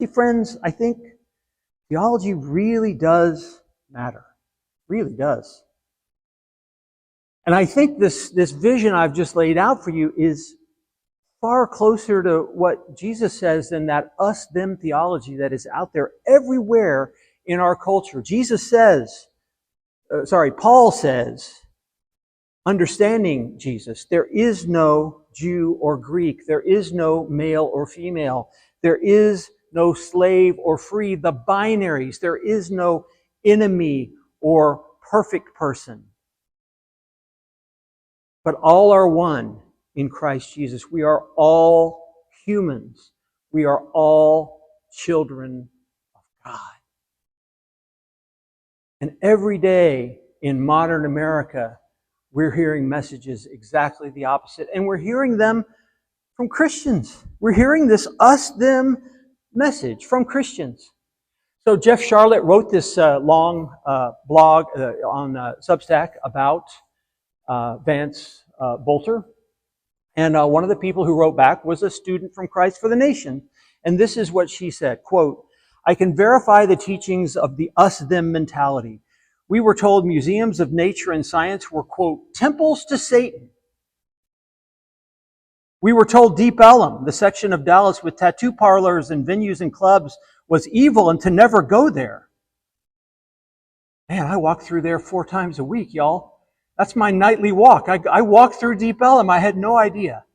See, friends, I think theology really does matter. Really does. And I think this vision I've just laid out for you is far closer to what Jesus says than that us-them theology that is out there everywhere in our culture. Paul says, understanding Jesus, there is no Jew or Greek, there is no male or female, there is no slave or free, the binaries, there is no enemy or perfect person. But all are one in Christ Jesus. We are all humans. We are all children of God. And every day in modern America, we're hearing messages exactly the opposite. And we're hearing them from Christians. We're hearing this us-them message from Christians. So Jeff Charlotte wrote this long blog on Substack about Vance Bolter. And one of the people who wrote back was a student from Christ for the Nation. And this is what she said, quote, I can verify the teachings of the us-them mentality. We were told museums of nature and science were, quote, temples to Satan. We were told Deep Ellum, the section of Dallas with tattoo parlors and venues and clubs, was evil and to never go there. Man, I walk through there 4 times a week, y'all. That's my nightly walk. I walk through Deep Ellum. I had no idea.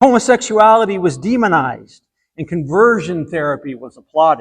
Homosexuality was demonized and conversion therapy was applauded.